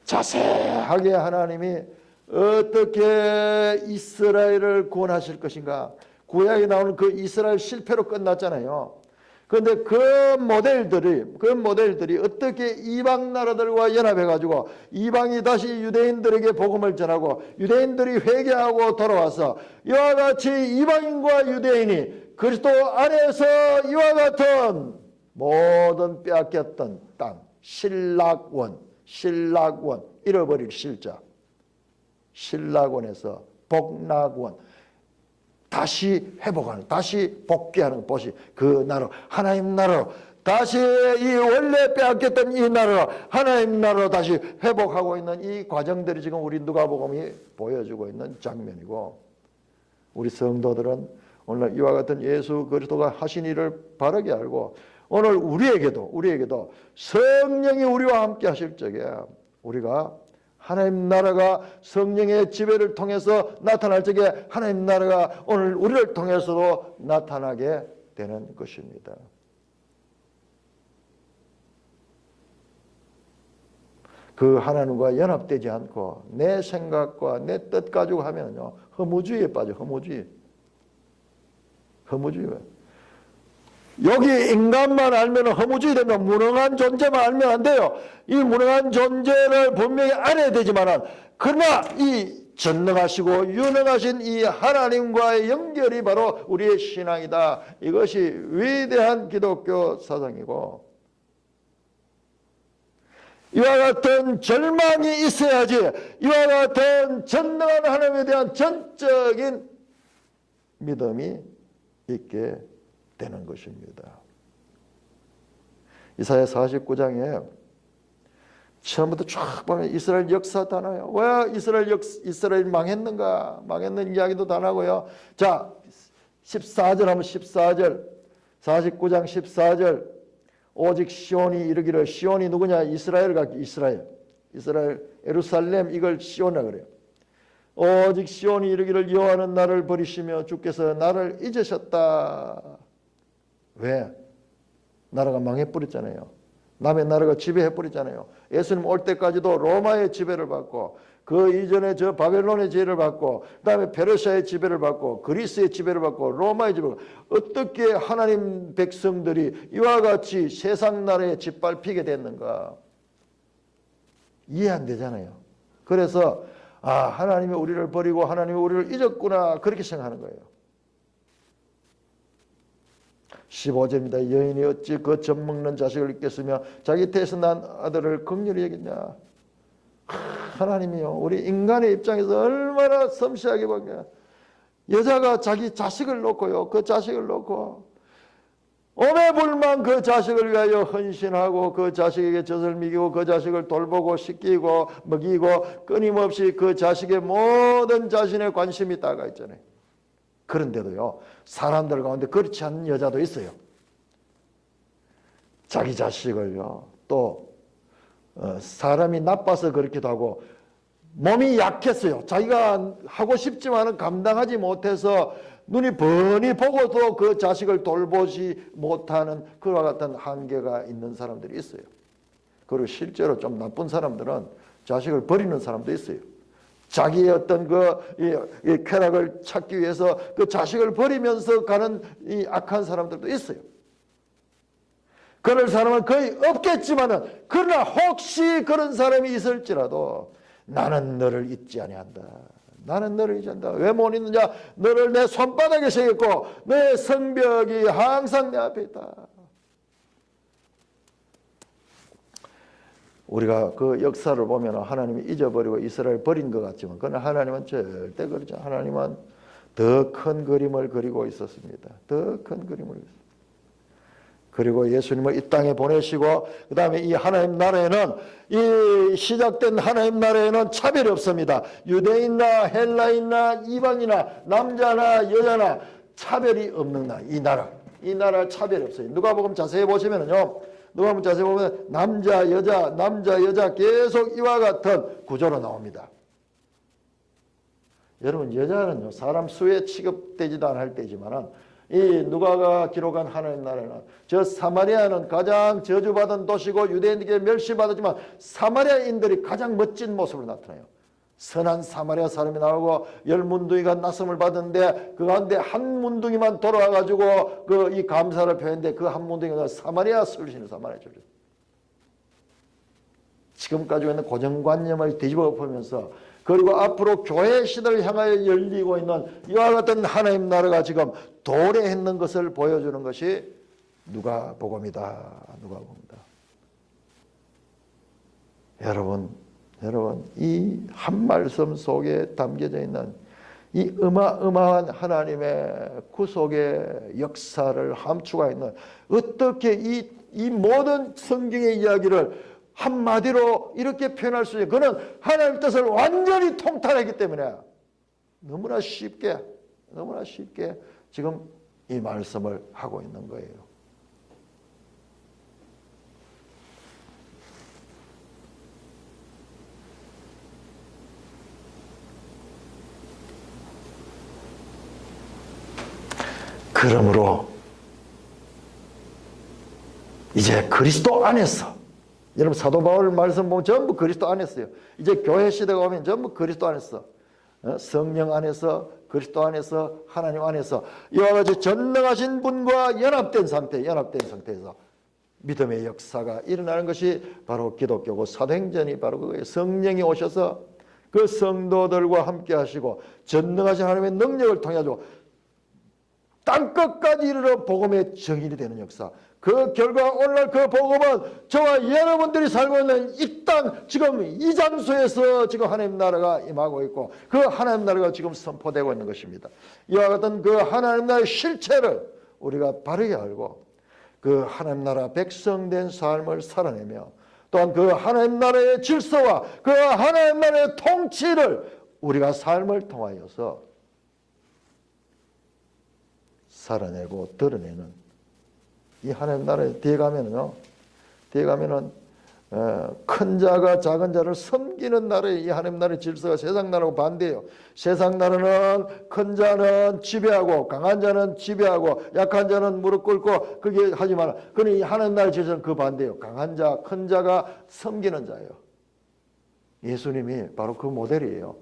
자세하게 하나님이 어떻게 이스라엘을 구원하실 것인가. 구약에 나오는 그 이스라엘 실패로 끝났잖아요. 그런데 그 모델들이 어떻게 이방 나라들과 연합해가지고 이방이 다시 유대인들에게 복음을 전하고 유대인들이 회개하고 돌아와서 이와 같이 이방인과 유대인이 그리스도 안에서 이와 같은 모든 빼앗겼던 땅, 신락원, 잃어버릴 실자, 신락원에서 복락원, 다시 회복하는, 다시 복귀하는 것이 그 나라, 하나님 나라로 다시 이 원래 빼앗겼던 이 나라로, 하나님 나라로 다시 회복하고 있는 이 과정들이 지금 우리 누가복음이 보여주고 있는 장면이고, 우리 성도들은 오늘 이와 같은 예수 그리스도가 하신 일을 바르게 알고 오늘 우리에게도 성령이 우리와 함께 하실 적에 우리가 하나님 나라가 성령의 지배를 통해서 나타날 적에 하나님 나라가 오늘 우리를 통해서도 나타나게 되는 것입니다. 그 하나님과 연합되지 않고 내 생각과 내 뜻 가지고 하면요, 허무주의에 빠져. 허무주의. 여기 인간만 알면 허무주의 되면, 무능한 존재만 알면 안 돼요. 이 무능한 존재를 분명히 알아야 되지만은, 그러나 이 전능하시고 유능하신 이 하나님과의 연결이 바로 우리의 신앙이다. 이것이 위대한 기독교 사상이고, 이와 같은 절망이 있어야지 이와 같은 전능한 하나님에 대한 전적인 믿음이 있게 되는 것입니다. 이사야 49장에 처음부터 쫙 보면 이스라엘 역사 다 나와요. 왜 이스라엘 망했는가? 망했는 이야기도 다 나고요. 자, 14절 하면 14절, 49장 14절. 오직 시온이 이르기를, 시온이 누구냐? 이스라엘, 예루살렘, 이걸 시온이라 그래요. 오직 시온이 이르기를 여호와는 나를 버리시며 주께서 나를 잊으셨다. 왜? 나라가 망해버렸잖아요. 남의 나라가 지배해버렸잖아요. 예수님 올 때까지도 로마의 지배를 받고 그 이전에 저 바벨론의 지배를 받고 그 다음에 페르시아의 지배를 받고 그리스의 지배를 받고 로마의 지배를 받고 어떻게 하나님 백성들이 이와 같이 세상 나라에 짓밟히게 됐는가? 이해 안 되잖아요. 그래서 하나님이 우리를 버리고 하나님이 우리를 잊었구나 그렇게 생각하는 거예요. 15절입니다. 여인이 어찌 그 젖먹는 자식을 잊겠으며 자기 태에서 난 아들을 긍휼히 여겼냐. 하나님이요, 우리 인간의 입장에서 얼마나 섬세하게 보냐. 여자가 자기 자식을 놓고요, 그 자식을 놓고 오매불만 그 자식을 위하여 헌신하고 그 자식에게 젖을 먹이고 그 자식을 돌보고 씻기고 먹이고 끊임없이 그 자식의 모든 자신의 관심이 다가 있잖아요. 그런데도요, 사람들 가운데 그렇지 않은 여자도 있어요. 자기 자식을요, 또 사람이 나빠서 그렇기도 하고 몸이 약했어요. 자기가 하고 싶지만은 감당하지 못해서 눈이 뻔히 보고도 그 자식을 돌보지 못하는 그와 같은 한계가 있는 사람들이 있어요. 그리고 실제로 좀 나쁜 사람들은 자식을 버리는 사람도 있어요. 자기의 어떤 이 쾌락을 찾기 위해서 그 자식을 버리면서 가는 이 악한 사람들도 있어요. 그럴 사람은 거의 없겠지만은 그러나 혹시 그런 사람이 있을지라도 나는 너를 잊지 아니한다. 나는 너를 잊지 않는다. 왜 못 잊느냐? 너를 내 손바닥에 새겼고 내 성벽이 항상 내 앞에 있다. 우리가 그 역사를 보면 하나님이 잊어버리고 이스라엘 버린 것 같지만 그러나 하나님은 절대 그렇지 않아요. 하나님은 더 큰 그림을 그리고 있었습니다. 더 큰 그림을 그렸습니다. 그리고 예수님을 이 땅에 보내시고 그 다음에 이 하나님 나라에는 이 시작된 하나님 나라에는 차별이 없습니다. 유대인이나 헬라인이나 이방이나 남자나 여자나 차별이 없는 나라. 이 나라 차별이 없어요. 누가복음 자세히 보시면은요, 누가복음 자세히 보면 남자 여자 계속 이와 같은 구조로 나옵니다. 여러분, 여자는요 사람 수에 취급되지도 않을 때지만은 이 누가가 기록한 하나님 나라는 저 사마리아는 가장 저주받은 도시고 유대인에게 멸시받았지만 사마리아인들이 가장 멋진 모습으로 나타나요. 선한 사마리아 사람이 나오고 10문둥이가 나섬을 받은데 그 가운데 한 문둥이만 돌아와가지고 이 감사를 표현했는데 그 한 문둥이가 사마리아 술신을 사마리아 술. 지금 가지고 있는 고정관념을 뒤집어 엎으면서 그리고 앞으로 교회 시대를 향하여 열리고 있는 이와 같은 하나님 나라가 지금 도래했는 것을 보여주는 것이 누가복음이다. 누가복음이다. 여러분 이 한 말씀 속에 담겨져 있는 이 어마어마한 하나님의 구속의 역사를 함축하고 있는 어떻게 이 모든 성경의 이야기를 한마디로 이렇게 표현할 수 있어요. 그는 하나님의 뜻을 완전히 통달했기 때문에 너무나 쉽게 지금 이 말씀을 하고 있는 거예요. 그러므로 이제 그리스도 안에서, 여러분 사도 바울 말씀 보면 전부 그리스도 안에서요. 이제 교회 시대가 오면 전부 그리스도 안에서, 성령 안에서, 그리스도 안에서, 하나님 안에서 이와 같이 전능하신 분과 연합된 상태에서 믿음의 역사가 일어나는 것이 바로 기독교고, 사도행전이 바로 그거예요. 성령이 오셔서 그 성도들과 함께 하시고 전능하신 하나님의 능력을 통해 가지고 땅끝까지 이르러 복음의 정인이 되는 역사, 그 결과 오늘날 그 복음은 저와 여러분들이 살고 있는 이 땅, 지금 이 장소에서 지금 하나님 나라가 임하고 있고 그 하나님 나라가 지금 선포되고 있는 것입니다. 이와 같은 그 하나님 나라의 실체를 우리가 바르게 알고 그 하나님 나라 백성된 삶을 살아내며 또한 그 하나님 나라의 질서와 그 하나님 나라의 통치를 우리가 삶을 통하여서 살아내고 드러내는 이 하나님 나라에 뒤에 가면은 큰 자가 작은 자를 섬기는 나라의 이 하나님 나라의 질서가 세상 나라하고 반대예요. 세상 나라는 큰 자는 지배하고 강한 자는 지배하고 약한 자는 무릎 꿇고 그게 하지만 그는 이 하나님 나라의 질서는 그 반대예요. 강한 자, 큰 자가 섬기는 자예요. 예수님이 바로 그 모델이에요.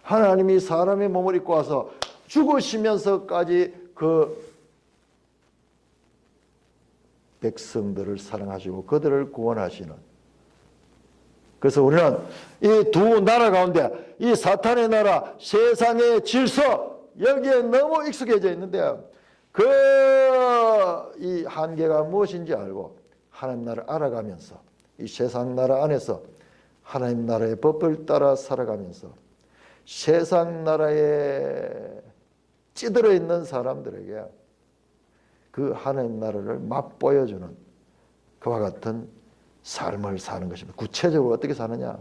하나님이 사람의 몸을 입고 와서 죽으시면서까지 그 백성들을 사랑하시고 그들을 구원하시는. 그래서 우리는 이 두 나라 가운데 이 사탄의 나라, 세상의 질서 여기에 너무 익숙해져 있는데 그 이 한계가 무엇인지 알고 하나님 나라를 알아가면서 이 세상 나라 안에서 하나님 나라의 법을 따라 살아가면서 세상 나라에 찌들어 있는 사람들에게 그 하나님 나라를 맛보여주는 그와 같은 삶을 사는 것입니다. 구체적으로 어떻게 사느냐?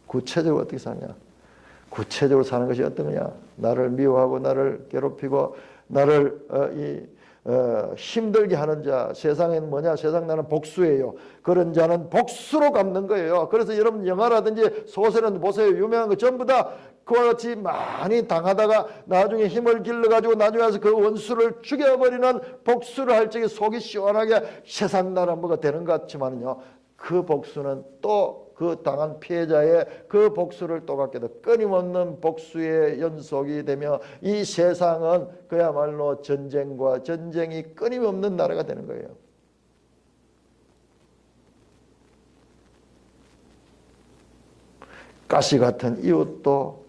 구체적으로 어떻게 사느냐? 구체적으로 사는 것이 어떤 거냐? 나를 미워하고 나를 괴롭히고 나를 힘들게 하는 자, 세상에는 뭐냐? 세상 나라는 복수예요. 그런 자는 복수로 갚는 거예요. 그래서 여러분 영화라든지 소설은 보세요. 유명한 거 전부 다 그와 같이 많이 당하다가 나중에 힘을 길러가지고 나중에 와서 그 원수를 죽여버리는 복수를 할 적에 속이 시원하게 세상 나라 뭐가 되는 것 같지만요. 그 복수는 또 그 당한 피해자의 그 복수를 또 갖게 돼 끊임없는 복수의 연속이 되며 이 세상은 그야말로 전쟁과 전쟁이 끊임없는 나라가 되는 거예요. 가시 같은 이웃도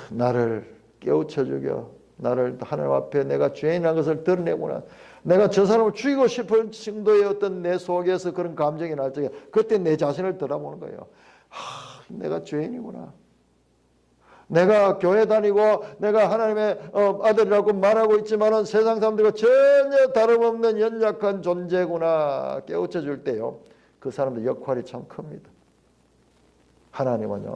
나를 깨우쳐 죽여 나를 하나님 앞에 내가 죄인이라는 것을 드러내구나. 내가 저 사람을 죽이고 싶은 정도의 어떤 내 속에서 그런 감정이 날 적에 그때 내 자신을 돌아보는 거예요. 내가 죄인이구나. 내가 교회 다니고 내가 하나님의 아들이라고 말하고 있지만은 세상 사람들과 전혀 다름없는 연약한 존재구나 깨우쳐 줄 때요. 그 사람들 역할이 참 큽니다. 하나님은요.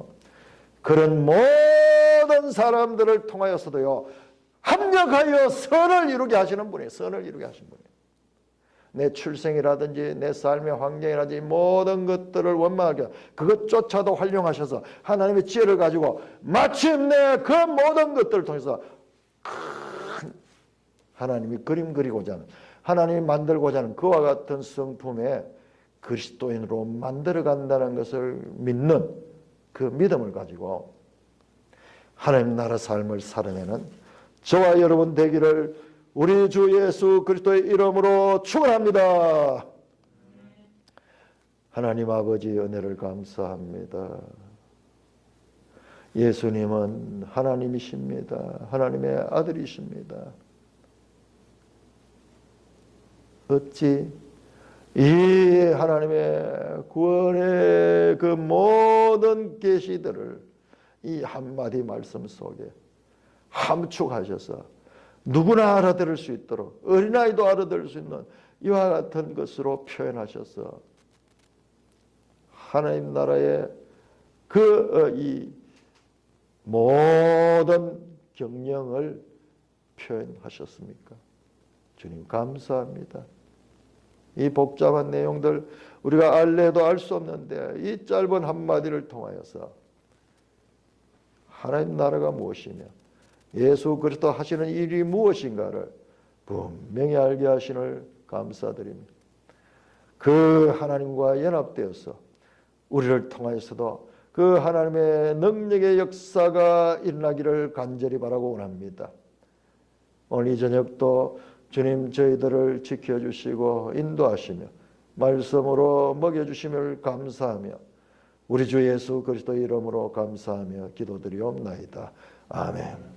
그런 모든 사람들을 통하여서도요. 합력하여 선을 이루게 하시는 분이에요. 선을 이루게 하시는 분이에요. 내 출생이라든지 내 삶의 환경이라든지 모든 것들을 원망하게 그것조차도 활용하셔서 하나님의 지혜를 가지고 마침내 그 모든 것들을 통해서 큰 하나님이 그림 그리고자 하는 하나님이 만들고자 하는 그와 같은 성품의 그리스도인으로 만들어 간다는 것을 믿는 그 믿음을 가지고 하나님 나라 삶을 살아내는 저와 여러분 되기를 우리 주 예수 그리스도의 이름으로 축원합니다. 하나님 아버지 은혜를 감사합니다. 예수님은 하나님이십니다. 하나님의 아들이십니다. 어찌 이 하나님의 구원의 그 모든 계시들을 이 한마디 말씀 속에 함축하셔서 누구나 알아들을 수 있도록 어린아이도 알아들을 수 있는 이와 같은 것으로 표현하셔서 하나님 나라의 이 모든 경영을 표현하셨습니까? 주님 감사합니다. 이 복잡한 내용들 우리가 알래도 알 수 없는데 이 짧은 한마디를 통하여서 하나님 나라가 무엇이며 예수 그리스도 하시는 일이 무엇인가를 분명히 알게 하시는 감사드립니다. 그 하나님과 연합되어서 우리를 통하여서도 그 하나님의 능력의 역사가 일어나기를 간절히 바라고 원합니다. 오늘 이 저녁도 주님 저희들을 지켜주시고 인도하시며 말씀으로 먹여주심을 감사하며 우리 주 예수 그리스도 이름으로 감사하며 기도드리옵나이다. 아멘.